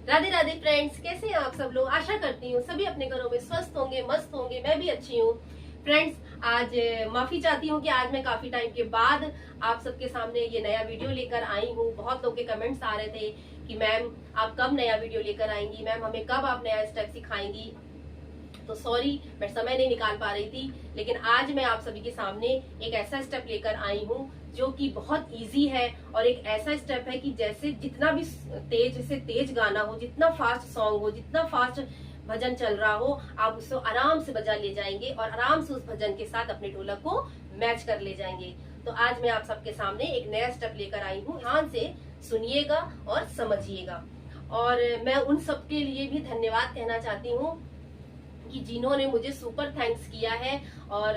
Radhe Radhe friends, कैसे हैं आप सब लोग। आशा करती हूँ सभी अपने घरों में स्वस्थ होंगे, मस्त होंगे। मैं भी अच्छी हूँ फ्रेंड्स। आज माफी चाहती हूँ कि आज मैं काफी टाइम के बाद आप सबके सामने ये नया वीडियो लेकर आई हूँ। बहुत लोग के कमेंट्स आ रहे थे कि मैम आप कब नया वीडियो लेकर आएंगी, मैम हमें कब आप नया स्टेप सिखाएंगी। तो सॉरी, मैं समय नहीं निकाल पा रही थी, लेकिन आज मैं आप सभी के सामने एक ऐसा स्टेप लेकर आई हूँ जो कि बहुत इजी है और एक ऐसा स्टेप है कि जैसे जितना भी तेज गाना हो, जितना फास्ट सॉन्ग हो, जितना फास्ट भजन चल रहा हो, आप उसको आराम से बजा ले जाएंगे और आराम से उस भजन के साथ अपने ढोलक को मैच कर ले जाएंगे। तो आज मैं आप सबके सामने एक नया स्टेप लेकर आई हूँ। ध्यान से सुनिएगा और समझिएगा। और मैं उन सबके लिए भी धन्यवाद कहना चाहती हूँ कि जिन्होंने मुझे सुपर थैंक्स किया है। और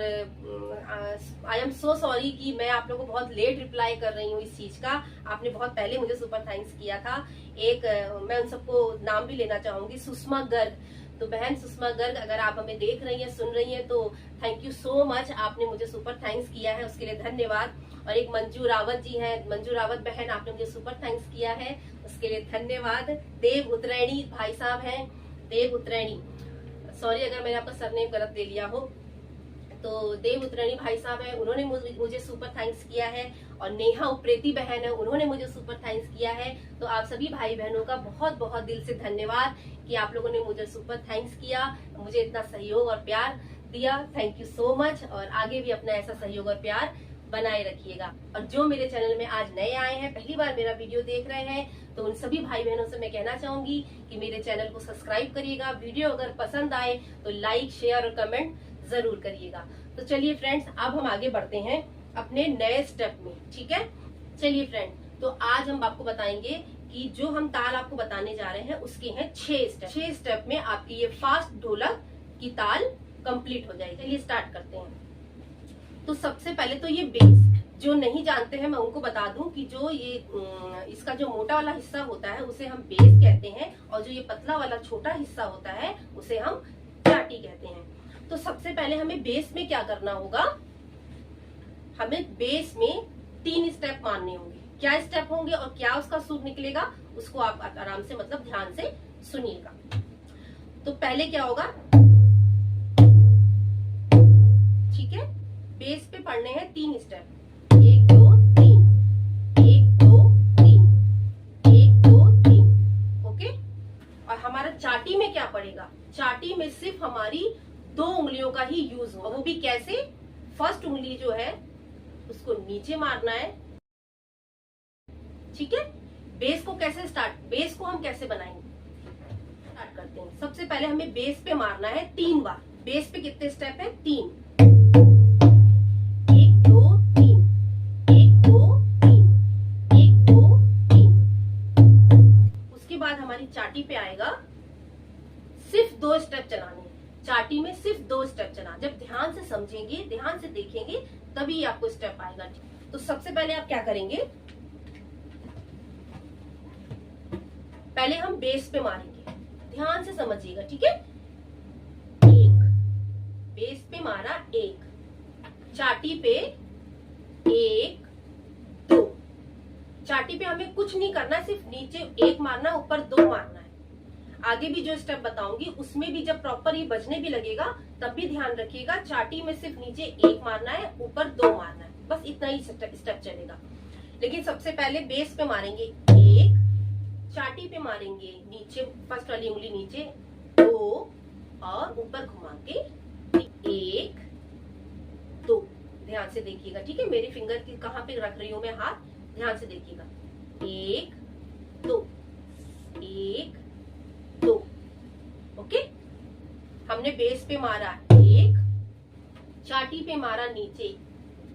आई एम सो सॉरी कि मैं आप लोगों को बहुत लेट रिप्लाई कर रही हूँ इस चीज का। आपने बहुत पहले मुझे सुपर थैंक्स किया था। मैं उन सबको नाम भी लेना चाहूंगी। सुषमा गर्ग, तो बहन सुषमा गर्ग, अगर आप हमें देख रही हैं, सुन रही हैं, तो थैंक यू सो मच। आपने मुझे सुपर थैंक्स किया है, उसके लिए धन्यवाद। और एक मंजू रावत जी है, मंजू रावत बहन, आपने मुझे सुपर थैंक्स किया है, उसके लिए धन्यवाद। देव उतरैणी भाई साहब हैं, देव उतरैणी, सॉरी अगर मैंने आपका सरनेम गलत ले लिया हो। तो देव उतरैणी भाई साहब है, उन्होंने मुझे सुपर थैंक्स किया है। और नेहा उप्रेती बहन है, उन्होंने मुझे सुपर थैंक्स किया है। तो आप सभी भाई बहनों का बहुत बहुत दिल से धन्यवाद कि आप लोगों ने मुझे सुपर थैंक्स किया, मुझे इतना सहयोग और प्यार दिया। Thank you so much. और आगे भी अपना ऐसा सहयोग और प्यार बनाए रखिएगा। और जो मेरे चैनल में आज नए आए हैं, पहली बार मेरा वीडियो देख रहे हैं, तो उन सभी भाई बहनों से मैं कहना चाहूंगी कि मेरे चैनल को सब्सक्राइब करिएगा। वीडियो अगर पसंद आए तो लाइक, शेयर और कमेंट जरूर करिएगा। तो चलिए फ्रेंड्स, अब हम आगे बढ़ते हैं अपने नए स्टेप में, ठीक है। चलिए फ्रेंड, तो आज हम आपको बताएंगे कि जो हम ताल आपको बताने जा रहे हैं उसके हैं 6 स्टेप। 6 स्टेप में आपकी ये फास्ट ढोलक की ताल कंप्लीट हो जाएगी। चलिए स्टार्ट करते हैं। तो सबसे पहले तो ये बेस, जो नहीं जानते हैं मैं उनको बता दूं कि जो ये इसका जो मोटा वाला हिस्सा होता है उसे हम बेस कहते हैं, और जो ये पतला वाला छोटा हिस्सा होता है उसे हम चाटी कहते हैं। तो सबसे पहले हमें बेस में क्या करना होगा, हमें बेस में 3 स्टेप मारने होंगे। क्या स्टेप होंगे और क्या उसका सुर निकलेगा, उसको आप आराम से मतलब ध्यान से सुनिएगा। तो पहले क्या होगा, ठीक है, बेस पे पढ़ने हैं 3 स्टेप, 1 2 3, 1 2 3, 1 2 3, ओके। और हमारा चाटी में क्या पड़ेगा, चाटी में सिर्फ हमारी 2 उंगलियों का ही यूज होगा। वो भी कैसे, फर्स्ट उंगली जो है उसको नीचे मारना है, ठीक है। बेस को कैसे बेस को हम कैसे बनाएंगे, स्टार्ट करते हैं। सबसे पहले हमें बेस पे मारना है 3 बार। बेस पे कितने स्टेप है, 3, 1 2 3, 1 2 3, 1 2 3। उसके बाद हमारी चाटी पे आएगा सिर्फ 2 स्टेप चलाने। चाटी में सिर्फ 2 स्टेप चला। जब ध्यान से समझेंगे, ध्यान से देखेंगे, तभी आपको स्टेप आएगा। तो सबसे पहले आप क्या करेंगे, पहले हम बेस पे मारेंगे, ध्यान से समझिएगा, ठीक है। 1, बेस पे मारा 1, चाटी पे 1 2। चाटी पे हमें कुछ नहीं करना, सिर्फ नीचे 1 मारना, ऊपर 2 मारना है। आगे भी जो स्टेप बताऊंगी उसमें भी जब प्रॉपर ये बजने भी लगेगा तब भी ध्यान रखिएगा, चाटी में सिर्फ नीचे 1 मारना है, ऊपर 2 मारना है, बस इतना ही स्टेप चलेगा। लेकिन सबसे पहले बेस पे मारेंगे 1, चाटी पे मारेंगे नीचे, फर्स्ट वाली उंगली नीचे 2 और ऊपर घुमा के 1 2। ध्यान से देखिएगा, ठीक है। मेरी फिंगर की कहाँ पे रख रही हूं मैं हाथ, ध्यान से देखिएगा। 1 2 1 2, ओके। हमने बेस पे मारा 1, चाटी पे मारा नीचे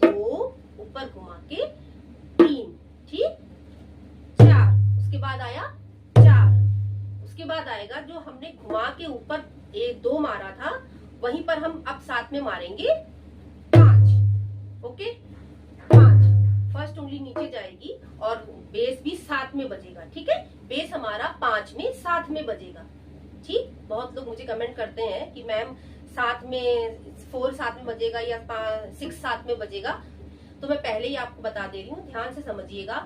2, ऊपर घुमा के 3, ठीक, 4। उसके बाद आया 4। उसके बाद आएगा जो हमने घुमा के ऊपर 1 2 मारा था, वहीं पर हम अब साथ में मारेंगे 5, ओके। 5, फर्स्ट उंगली नीचे जाएगी और बेस भी साथ में बजेगा, ठीक है। बेस हमारा 5 में साथ में बजेगा, ठीक। बहुत लोग मुझे कमेंट करते हैं कि मैम साथ में 4 साथ में बजेगा या 6 साथ में बजेगा। तो मैं पहले ही आपको बता दे रही हूँ, ध्यान से समझिएगा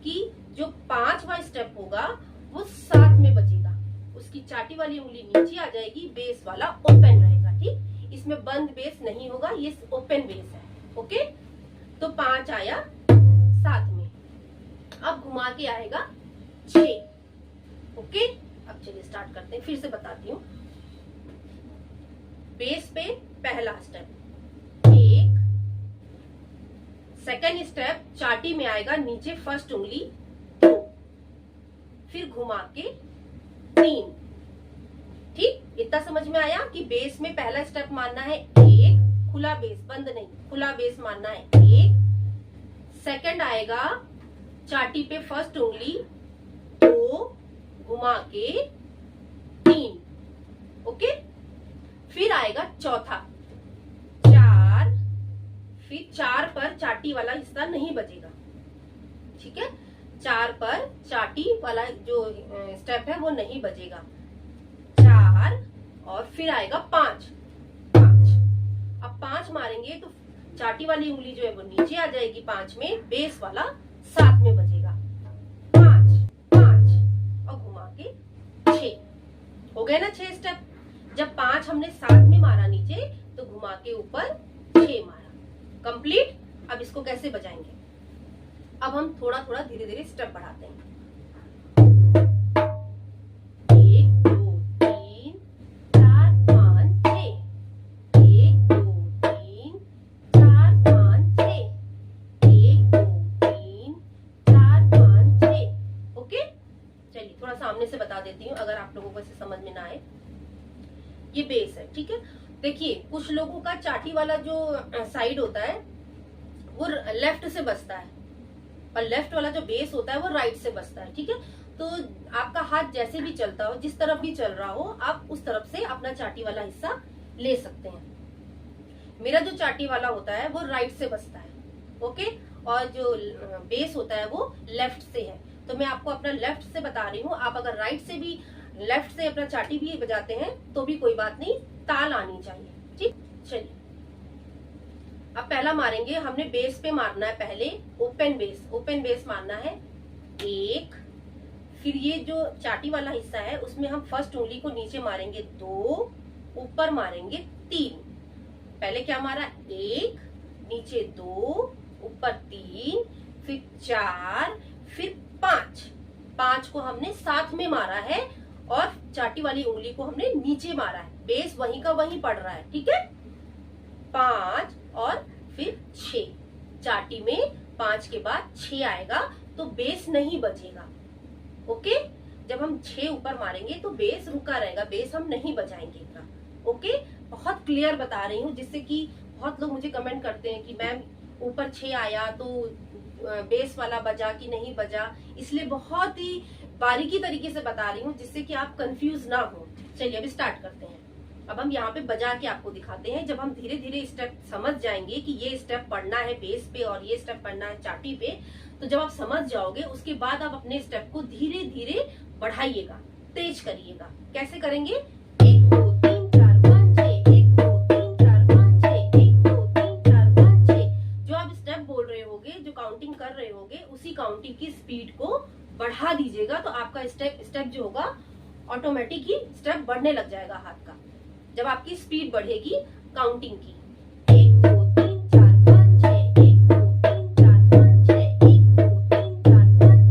कि जो 5वां स्टेप होगा वो साथ में बजेगा, चाटी वाली उंगली नीचे आ जाएगी, बेस वाला ओपन रहेगा। ठीक, इसमें बंद बेस नहीं होगा, ये ओपन बेस है। ओके, तो 5 आया साथ में। अब घुमा के आएगा 6। ओके, अब चलिए स्टार्ट करते हैं, फिर से बताती हूँ। बेस पे पहला स्टेप 1, सेकेंड स्टेप चाटी में आएगा नीचे फर्स्ट उंगली 2, फिर घुमा के 3। ठीक, इतना समझ में आया कि बेस में पहला स्टेप मानना है 1, खुला बेस, बंद नहीं, खुला बेस मानना है 1। सेकंड आएगा चाटी पे फर्स्ट उंगली 2, घुमा के 3। ओके, फिर आएगा चौथा 4, फिर 4 पर चाटी वाला हिस्सा नहीं बजेगा। ठीक है, 4 पर चाटी वाला जो स्टेप है वो नहीं बजेगा। 4 और फिर आएगा 5। अब 5 मारेंगे तो चाटी वाली उंगली जो है वो नीचे आ जाएगी 5 में, बेस वाला 7 में बजेगा। 5 5 और घुमा के 6। हो गए ना 6 स्टेप। जब 5 हमने 7 में मारा नीचे, तो घुमा के ऊपर 6 मारा। कंप्लीट। अब इसको कैसे बजाएंगे? अब हम थोड़ा थोड़ा धीरे धीरे स्टेप बढ़ाते हैं। 1 2 3 4 5 6, 1 2 3 4 5 6, 1 2 3 4 5 6। ओके, चलिए थोड़ा सामने से बता देती हूँ अगर आप लोगों को इसे समझ में ना आए। ये बेस है। ठीक है, देखिए कुछ लोगों का चाटी वाला जो साइड होता है वो लेफ्ट से बजता है और लेफ्ट वाला जो बेस होता है वो राइट से बजता है। ठीक है, तो आपका हाथ जैसे भी चलता हो, जिस तरफ भी चल रहा हो, आप उस तरफ से अपना चाटी वाला हिस्सा ले सकते हैं। मेरा जो चाटी वाला होता है वो राइट से बजता है। ओके, और जो बेस होता है वो लेफ्ट से है। तो मैं आपको अपना लेफ्ट से बता रही हूँ। आप अगर राइट से भी, लेफ्ट से अपना चाटी भी बजाते हैं तो भी कोई बात नहीं, ताल आनी चाहिए। ठीक, चलिए अब पहला मारेंगे। हमने बेस पे मारना है पहले, ओपन बेस। ओपन बेस मारना है 1, फिर ये जो चाटी वाला हिस्सा है उसमें हम फर्स्ट उंगली को नीचे मारेंगे 2, ऊपर मारेंगे 3। पहले क्या मारा? 1, नीचे 2, ऊपर 3, फिर 4, फिर 5। 5 को हमने साथ में मारा है और चाटी वाली उंगली को हमने नीचे मारा है। बेस वहीं का वहीं पड़ रहा है। ठीक है, 5 और फिर 6। चाटी में 5 के बाद 6 आएगा तो बेस नहीं बजेगा। ओके, जब हम 6 ऊपर मारेंगे तो बेस रुका रहेगा, बेस हम नहीं बजाएंगे इतना। ओके, बहुत क्लियर बता रही हूँ, जिससे कि बहुत लोग मुझे कमेंट करते हैं कि मैम ऊपर 6 आया तो बेस वाला बजा कि नहीं बजा, इसलिए बहुत ही बारीकी तरीके से बता रही हूँ जिससे कि आप कंफ्यूज ना हो। चलिए अभी स्टार्ट करते हैं। अब हम यहाँ पे बजा के आपको दिखाते हैं। जब हम धीरे धीरे स्टेप समझ जाएंगे कि ये स्टेप पढ़ना है बेस पे और ये स्टेप पढ़ना है चाटी पे, तो जब आप समझ जाओगे उसके बाद आप अपने स्टेप को धीरे धीरे बढ़ाइएगा, तेज करिएगा। कैसे करेंगे? 1 2 3 4 5 6, 1 2 3 4 5 6, 1 2 3 4 5 6। जो आप स्टेप बोल रहे होगे, जो काउंटिंग कर रहे होगे, उसी काउंटिंग की स्पीड को बढ़ा दीजिएगा तो आपका स्टेप जो होगा ऑटोमेटिक ही स्टेप बढ़ने लग जाएगा हाथ का। जब आपकी स्पीड बढ़ेगी काउंटिंग की, 1 2 3 4 5 6, 1 2 3 4 5 6, 1 2 3 4 5 6।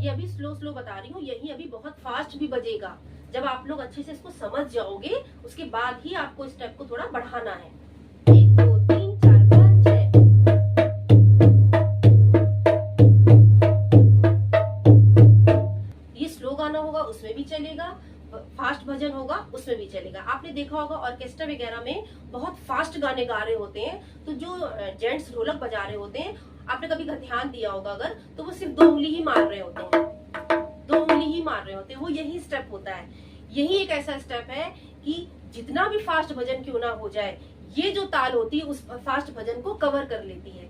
ये अभी स्लो स्लो बता रही हूँ, यही अभी बहुत फास्ट भी बजेगा। जब आप लोग अच्छे से इसको समझ जाओगे उसके बाद ही आपको स्टेप को थोड़ा बढ़ाना है। 1 2 3 4 5 6। ये स्लो गाना होगा उसमें भी चलेगा, फास्ट भजन होगा उसमें भी चलेगा। आपने देखा होगा ऑर्केस्ट्रा वगैरह में बहुत फास्ट गाने गा रहे होते हैं, तो जो जेंट्स ढोलक बजा रहे होते हैं, आपने कभी ध्यान दिया होगा अगर, तो वो सिर्फ 2 उंगली ही मार रहे होते हैं, 2 उंगली ही मार रहे होते हैं। वो यही स्टेप होता है। यही एक ऐसा स्टेप है कि जितना भी फास्ट भजन क्यों ना हो जाए, ये जो ताल होती है उस फास्ट भजन को कवर कर लेती है।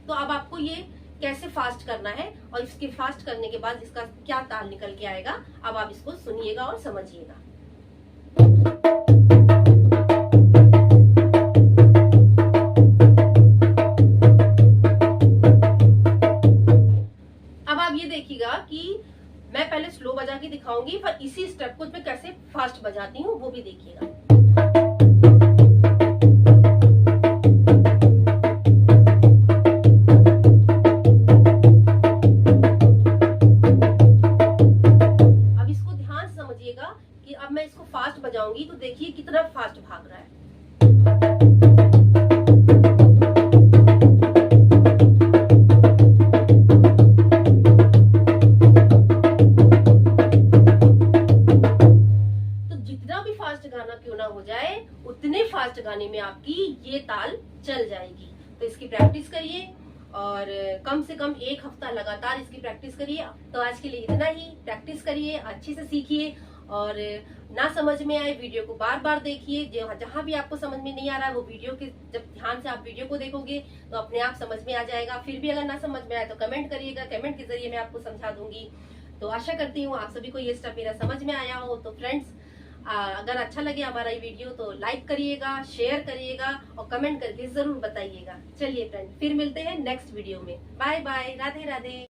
तो अब आपको ये कैसे फास्ट करना है और इसके फास्ट करने के बाद इसका क्या ताल निकल के आएगा, अब आप इसको सुनिएगा और समझिएगा। अब आप आप ये देखिएगा कि मैं पहले स्लो बजा के दिखाऊंगी, पर इसी स्टेप को मैं कैसे फास्ट बजाती हूँ वो भी देखिएगा। अब इसको ध्यान से समझिएगा कि अब मैं इसको फास्ट बजाऊंगी तो देखिए कितना फास्ट भाग रहा है। गाना क्यों ना हो जाए, उतने फास्ट गाने में आपकी ये ताल चल जाएगी। तो इसकी प्रैक्टिस करिए और कम से कम 1 हफ्ता लगातार इसकी प्रैक्टिस करिए। तो आज के लिए इतना ही। प्रैक्टिस करिए, अच्छे से सीखिए और ना समझ में आए वीडियो को बार बार देखिए। जहां भी आपको समझ में नहीं आ रहा है वो वीडियो के जब ध्यान से आप वीडियो को देखोगे तो अपने आप समझ में आ जाएगा। फिर भी अगर ना समझ में आए तो कमेंट करिएगा, कमेंट के जरिए मैं आपको समझा दूंगी। तो आशा करती हूँ आप सभी को ये स्टेप मेरा समझ में आया हो। तो फ्रेंड्स, अगर अच्छा लगे हमारा ये वीडियो तो लाइक करिएगा, शेयर करिएगा और कमेंट करके जरूर बताइएगा। चलिए फ्रेंड, फिर मिलते हैं नेक्स्ट वीडियो में। Bye bye, Radhe Radhe.